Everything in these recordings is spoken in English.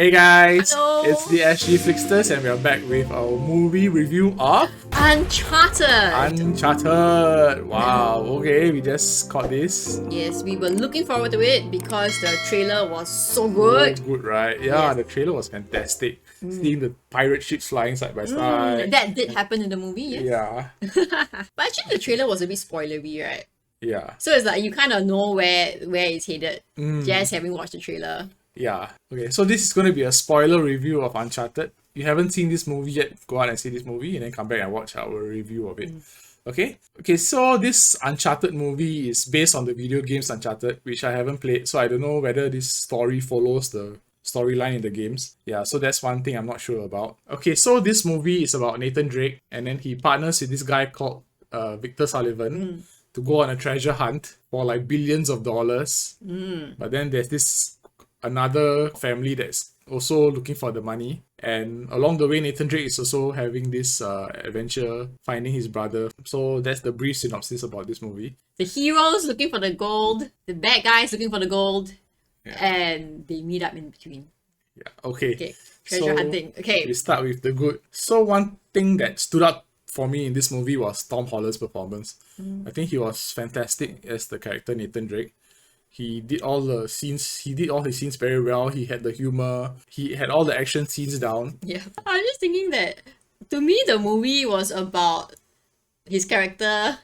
Hey guys, Hello. it's the SG Flixters and we are back with our movie review of Uncharted! Uncharted. Wow, okay, we just caught this. Yes, we were looking forward to it because the trailer was so Oh, good. good, right? Yeah, Yes. the trailer was fantastic. Seeing the pirate ships flying side by side. That did happen in the movie, yes. Yeah, But actually the trailer was a bit spoilery, right? yeah, So it's like you kind of know where it's headed just having watched the trailer. yeah. Okay, so this is going to be a spoiler review of Uncharted. You haven't seen this movie yet, go out and see this movie and then come back and watch our review of it. Okay, so this Uncharted movie is based on the video games Uncharted, which I haven't played, so I don't know whether this story follows the storyline in the games. Yeah, so that's one thing I'm not sure about. Okay, so this movie is about Nathan Drake, and then he partners with this guy called Victor Sullivan to go on a treasure hunt for like billions of dollars. But then there's this another family that's also looking for the money, and along the way Nathan Drake is also having this adventure finding his brother. So that's the brief synopsis about this movie. The heroes looking for the gold, the bad guys looking for the gold, and they meet up in between. Yeah, okay. Okay, treasure hunting. Okay. We start with the good. So one thing that stood out for me in this movie was Tom Holland's performance. I think he was fantastic as the character Nathan Drake. He did all the scenes. He did all his scenes very well. He had the humor. He had all the action scenes down. Yeah. I'm just thinking that to me the movie was about his character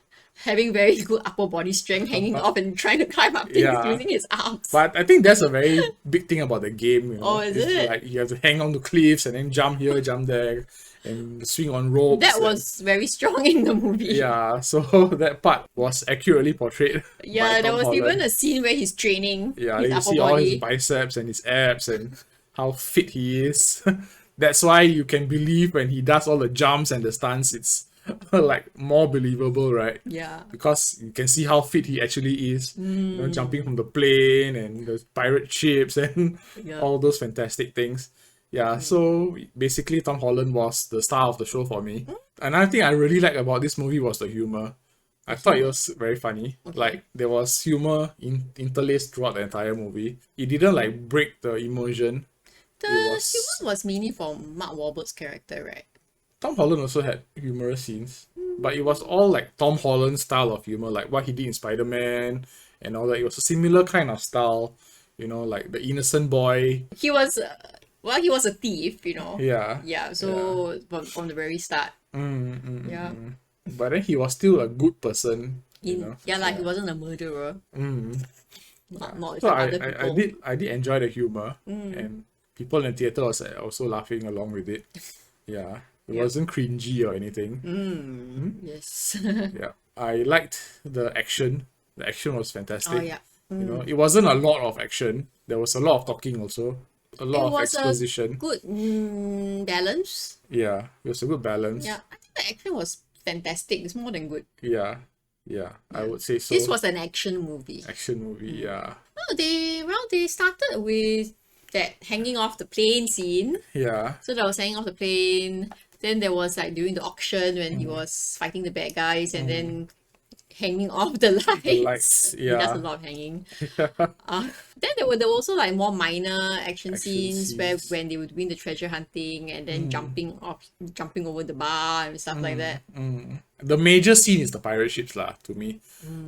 having very good upper body strength, hanging off and trying to climb up things Yeah. using his arms. But I think that's a very big thing about the game. You know? Oh, is It's it? like you have to hang on to cliffs and then jump here, jump there, and swing on ropes. That was very strong in the movie. yeah. So that part was accurately portrayed. Yeah, by there Tom was Holland. even a scene where he's training Yeah, his you upper see all his body. biceps and his abs and how fit he is. That's why you can believe when he does all the jumps and the stunts, it's like more believable, right? Yeah. Because you can see how fit he actually is. You know, jumping from the plane and the pirate ships and Yeah. all those fantastic things. Yeah, so basically Tom Holland was the star of the show for me. Another thing I really liked about this movie was the humor. I thought it was very funny. Like there was humor interlaced throughout the entire movie. It didn't like break the immersion. The was- humor was mainly from Mark Wahlberg's character, right? Tom Holland also had humorous scenes, but it was all like Tom Holland style of humor, like what he did in Spider-Man and all that. It was a similar kind of style, you know, like the innocent boy. He was, he was a thief, you know. Yeah. Yeah, so from the very start. Mm. Yeah. But then he was still a good person, you know. Yeah, like he wasn't a murderer. Not So like other people. I did enjoy the humor, and people in the theater was also laughing along with it. Yeah, it wasn't cringy or anything. Yes. Yeah, I liked the action. The action was fantastic. Oh yeah. You know, it wasn't a lot of action. There was a lot of talking also, a lot It of was a exposition. good balance. Yeah, it was a good balance. Yeah, I think the action was fantastic. It's more than good. Yeah, I would say so. This was an action movie. action movie. Yeah, They started with that hanging off the plane scene. yeah. So that was hanging off the plane. Then there was like during the auction when he was fighting the bad guys and then hanging off the lights. lights, He does yeah. a lot of hanging. Then there were also like more minor action scenes where scenes. when they were doing the treasure hunting and then jumping over the bar and stuff like that. The major scene is the pirate ships lah, to me.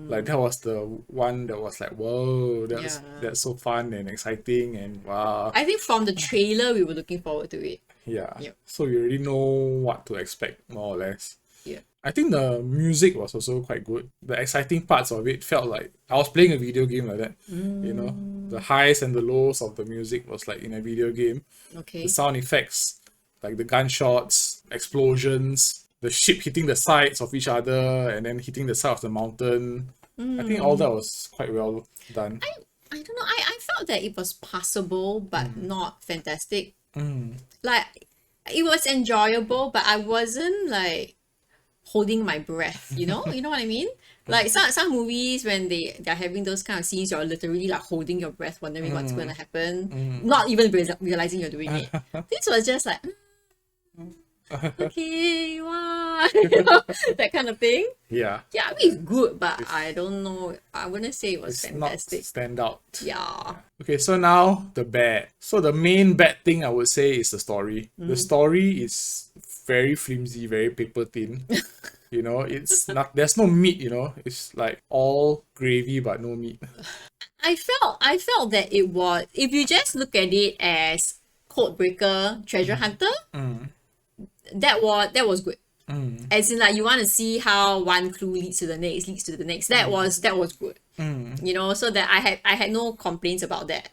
Like that was the one that was like, whoa, Yeah. that's so fun and exciting and wow. I think from the trailer we were looking forward to it. Yeah. Yep. So you already know what to expect more or less. Yeah. I think the music was also quite good. The exciting parts of it felt like I was playing a video game like that. You know, the highs and the lows of the music was like in a video game. Okay. The sound effects, like the gunshots, explosions, the ship hitting the sides of each other and then hitting the side of the mountain. I think all that was quite well done. I don't know. I felt that it was passable but not fantastic. Like it was enjoyable, but I wasn't like holding my breath, you know? You know what I mean? Like some movies when they're having those kind of scenes, you're literally like holding your breath, wondering what's gonna happen. Not even realizing you're doing it. This was just like okay, wow, you know, that kind of thing. Yeah. Yeah, I mean, it's good, but I don't know. I wouldn't say it was It's fantastic. not stand out. Yeah. Okay, so now the bad. So the main bad thing I would say is the story. The story is very flimsy, very paper thin. You know, it's not, there's no meat, you know. It's like all gravy but no meat. I felt that it was, if you just look at it as Codebreaker, Treasure Hunter, that was good. As in, like, you want to see how one clue leads to the next. That was good. You know, so that I had no complaints about that.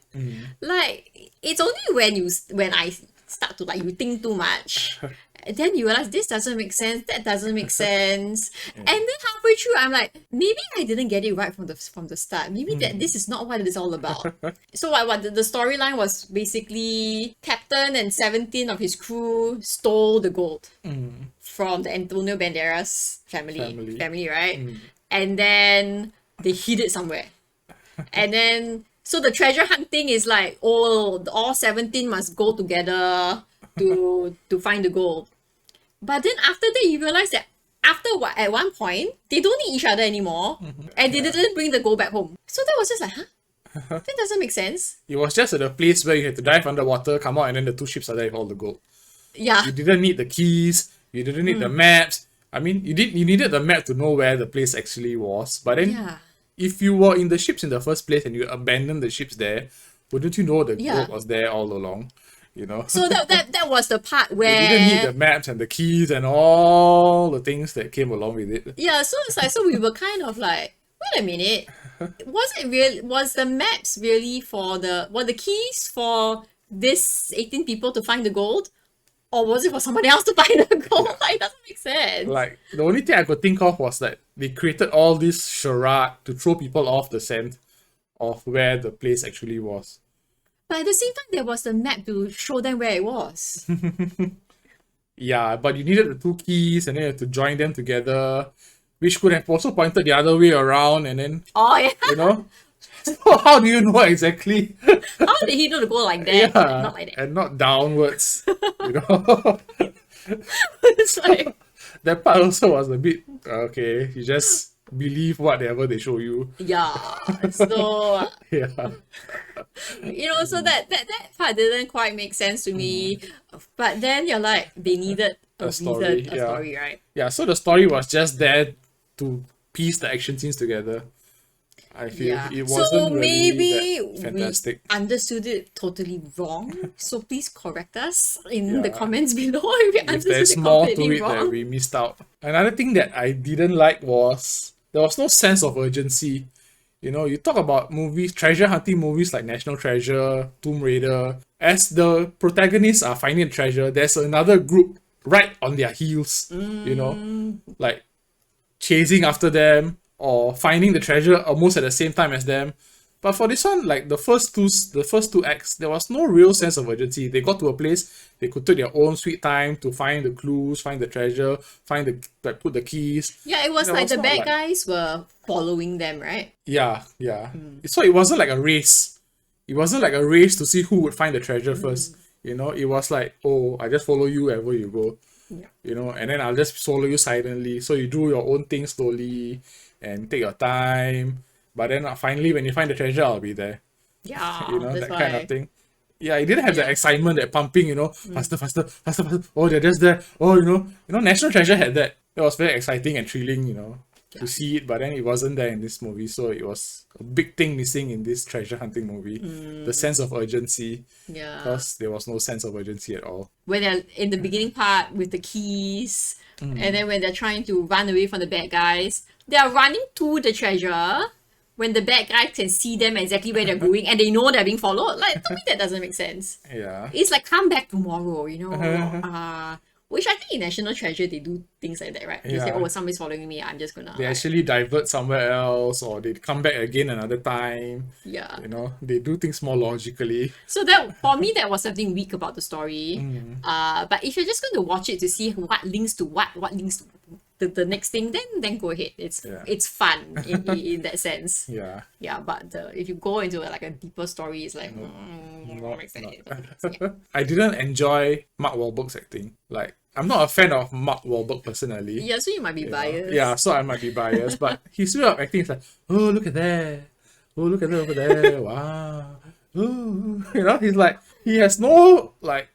Like, it's only when I start to, like, you think too much. And then you realize this doesn't make sense, that doesn't make sense. And then halfway through, I'm like, maybe I didn't get it right from the start. Maybe that this is not what it is all about. So what the storyline was basically Captain and 17 of his crew stole the gold from the Antonio Banderas family, right? And then they hid it somewhere. And then so the treasure hunting is like, all 17 must go together to find the gold. But then after that, you realize that at one point, they don't need each other anymore, and they didn't bring the gold back home. So that was just like, huh? That doesn't make sense. It was just at a place where you had to dive underwater, come out, and then the two ships are there with all the gold. Yeah. You didn't need the keys, you didn't need the maps. I mean, you needed the map to know where the place actually was. But then, if you were in the ships in the first place and you abandoned the ships there, wouldn't you know the gold was there all along? You know? So that was the part where you didn't need the maps and the keys and all the things that came along with it. Yeah, so it's like, so we were kind of like, wait a minute, was the maps really were the keys for this 18 people to find the gold? Or was it for somebody else to find the gold? Like, it doesn't make sense. Like, the only thing I could think of was that they created all this charade to throw people off the scent of where the place actually was. But at the same time, there was the map to show them where it was. Yeah, but you needed the two keys and then you had to join them together, which could have also pointed the other way around and then, Oh, yeah. you know? So how do you know exactly? How did he know to go like that? Yeah, Not like that. and not downwards, you know? It's like, That part also was a bit, okay, you just believe whatever they show you. yeah. So, Yeah. you know, so that part didn't quite make sense to me. But then you're like, they needed a story, story, right? Yeah, so the story was just there to piece the action scenes together. I feel it wasn't so really maybe that fantastic. we understood it totally wrong. So please correct us in the comments below if we If understood there's it more to completely it that wrong. we missed out. Another thing that I didn't like was there was no sense of urgency. You know, you talk about movies, treasure hunting movies like National Treasure, Tomb Raider. As the protagonists are finding treasure, there's another group right on their heels. You know, like chasing after them or finding the treasure almost at the same time as them. But for this one, like the first two acts, there was no real sense of urgency. They got to a place, they could take their own sweet time to find the clues, find the treasure, put the keys. Yeah, it was There like was the not bad like- guys were following them, right? Yeah. So it wasn't like a race. It wasn't like a race to see who would find the treasure first. You know, it was like, oh, I just follow you wherever you go. Yeah. You know, and then I'll just follow you silently. So you do your own thing slowly and take your time. But then finally, when you find the treasure, I'll be there. Yeah, You know, that's that why. kind of thing. Yeah, it didn't have the excitement, that pumping, you know, faster. Oh, they're just there. Oh, you know, National Treasure had that. It was very exciting and thrilling, you know, to see it. But then it wasn't there in this movie, so it was a big thing missing in this treasure hunting movie. The sense of urgency, Yeah. because there was no sense of urgency at all. When they're in the beginning part with the keys, and then when they're trying to run away from the bad guys, they are running to the treasure when the bad guy can see them exactly where they're going and they know they're being followed. Like, to me, that doesn't make sense. Yeah. It's like, come back tomorrow, you know. Which I think in National Treasure, they do things like that, right? They say, Yeah. oh, somebody's following me, I'm just gonna... They like, actually divert somewhere else, or they come back again another time. yeah. You know, they do things more logically. So that, for me, that was something weak about the story. But if you're just going to watch it to see what links to what links to the next thing, then go ahead. It's fun in that sense. Yeah. Yeah, but if you go into like a deeper story, it's like Not- makes sense. I didn't enjoy Mark Wahlberg's acting. Like, I'm not a fan of Mark Wahlberg personally. Yeah, so you might be biased. Yeah, so I might be biased, but his way of acting is like, oh, look at that. Oh, look at that over there. Wow. Ooh. He's like, he has no, like,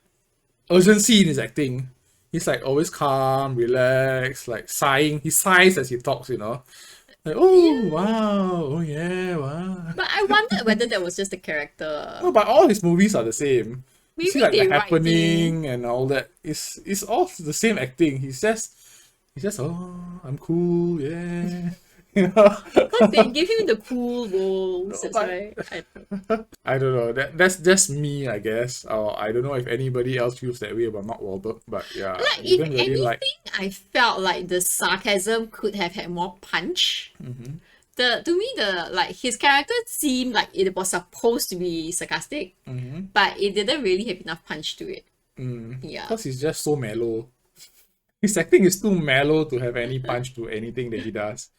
urgency in his acting. He's like always calm, relaxed, like sighing. He sighs as he talks, Like, oh, wow. Oh, yeah, wow. But I wondered whether that was just a character. No, but all his movies are the same. Maybe You see, like, they The write Happening and all that. It's all the same acting. He's just, oh, I'm cool, yeah. Because they give him the cool roles. That's but- why. I don't know. That's just me, I guess. Or I don't know if anybody else feels that way about Mark Wahlberg. But yeah, Like, I if didn't really anything, like. I felt like the sarcasm could have had more punch. To me, his character seemed like it was supposed to be sarcastic, but it didn't really have enough punch to it. Yeah. Because he's just so mellow. His acting is too mellow to have any punch to anything that he does.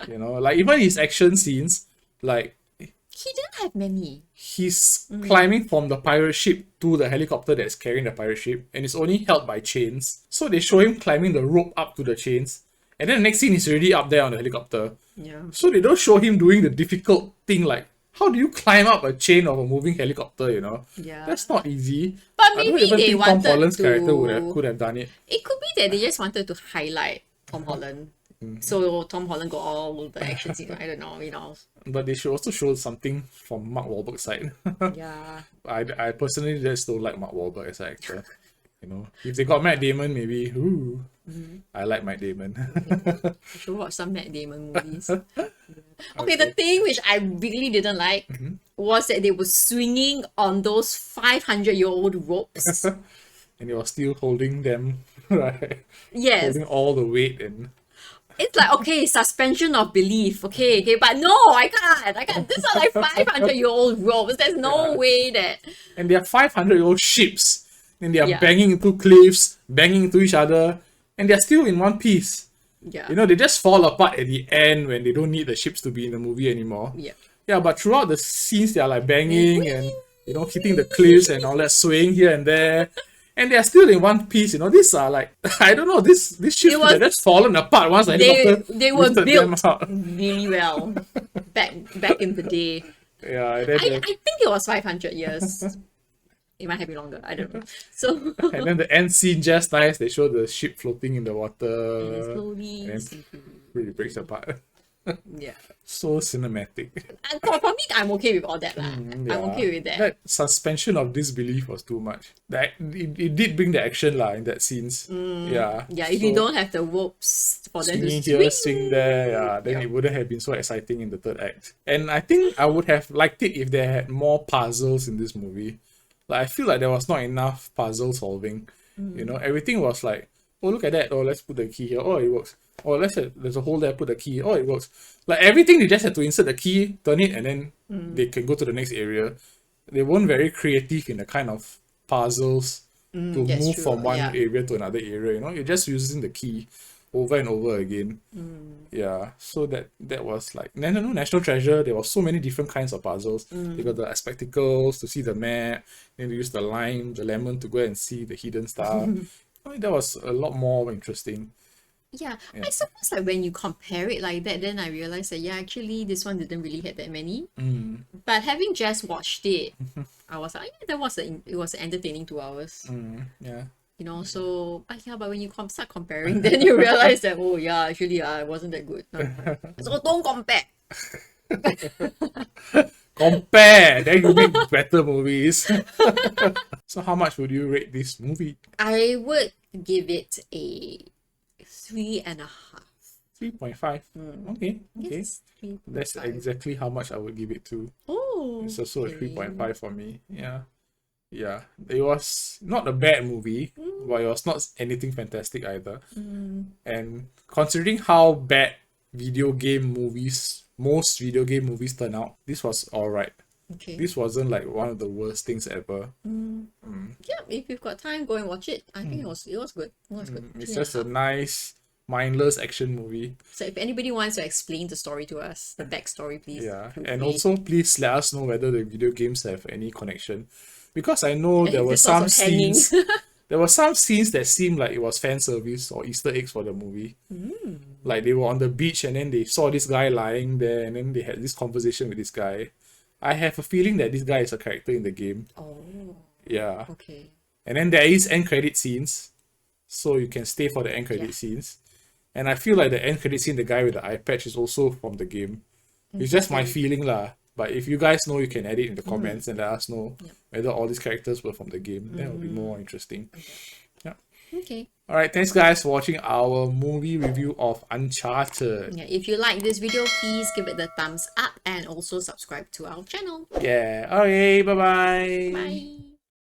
Like even his action scenes, like He didn't have many. he's climbing from the pirate ship to the helicopter that's carrying the pirate ship, and it's only held by chains. So they show him climbing the rope up to the chains, and then the next scene he's already up there on the helicopter. Yeah. So they don't show him doing the difficult thing like how do you climb up a chain of a moving helicopter, Yeah. That's not easy. But I don't maybe even they think Tom wanted Holland's character to. could have done it. It could be that they just wanted to highlight Tom Holland. So Tom Holland got all the action scenes. I don't know. But they should also show something from Mark Wahlberg's side. Yeah. I personally just don't like Mark Wahlberg as an actor. If they got Matt Damon, maybe. Ooh, I like Matt Damon. I should watch some Matt Damon movies. Okay, the thing which I really didn't like was that they were swinging on those 500-year-old ropes. And you're still holding them, right? Yes. Holding all the weight and. It's like, okay, suspension of belief. Okay, but no, I can't. These are like 500-year-old ropes. There's no way that. And they are 500-year-old ships. And they are Yeah. banging into cliffs, banging into each other, and they're still in one piece. Yeah. They just fall apart at the end when they don't need the ships to be in the movie anymore. Yeah. Yeah, but throughout the scenes, they are like banging and, hitting the cliffs and all that, swaying here and there. And they are still in one piece, These are like, I don't know, these ships was- have just fallen apart once the helicopter They were lifted built them out. really well back in the day. Yeah, and then, I think it was 500 years. It might have been longer. I don't know. So and then the end scene just nice. They show the ship floating in the water. slowly. and really breaks apart. Yeah. So cinematic. And for me, I'm okay with all that. I'm okay with that. That suspension of disbelief was too much. It did bring the action in that scenes. Yeah. Yeah, if you don't have the ropes for them to Swinging swing. here, swing there, then it wouldn't have been so exciting in the third act. And I think I would have liked it if they had more puzzles in this movie. Like I feel like there was not enough puzzle solving. Everything was like, oh look at that, oh let's put the key here, oh it works. Oh there's a hole there, put the key, oh it works. Like everything they just had to insert the key, turn it, and then they can go to the next area. They weren't very creative in the kind of puzzles to that's move true, from one yeah. area to another area. You're just using the key over and over again. Yeah, so that was like National Treasure. There was so many different kinds of puzzles. They got the spectacles to see the map, then they use the lime, the lemon to go and see the hidden stuff. That was a lot more interesting. Yeah, I suppose like when you compare it like that, then I realized that actually this one didn't really have that many. But having just watched it, I was like, it was an entertaining 2 hours. Yeah. So but when you start comparing, then you realize that actually it wasn't that good. No. So don't compare. Compare, then you make better movies. So how much would you rate this movie? I would give it a 3.5. 3.5. Okay. Yes, 3.5. That's exactly how much I would give it to. Oh, It's also a okay. 3.5 for me. Yeah. It was not a bad movie, but it was not anything fantastic either. And considering how bad most video game movies turn out, this was alright. Okay. This wasn't like one of the worst things ever. Yeah, if you've got time, go and watch it. I think it was good. It was good. It's just a nice, mindless action movie. So if anybody wants to explain the story to us, the backstory, please. Yeah, feel and free. also please let us know whether the video games have any connection, because I know there And were there's some lots of hangings. scenes. there were some scenes that seemed like it was fan service or Easter eggs for the movie. Like they were on the beach and then they saw this guy lying there and then they had this conversation with this guy. I have a feeling that this guy is a character in the game. Oh. Yeah. Okay. And then there is end credit scenes. So you can stay for the end credit scenes. And I feel like the end credit scene, the guy with the eye patch, is also from the game. It's just my feeling lah. But if you guys know, you can edit in the comments and let us know whether all these characters were from the game. That would be more interesting. Yeah. Okay. Alright, thanks guys for watching our movie review of Uncharted. Yeah, if you like this video, please give it the thumbs up and also subscribe to our channel. Yeah. Okay, bye-bye. Bye.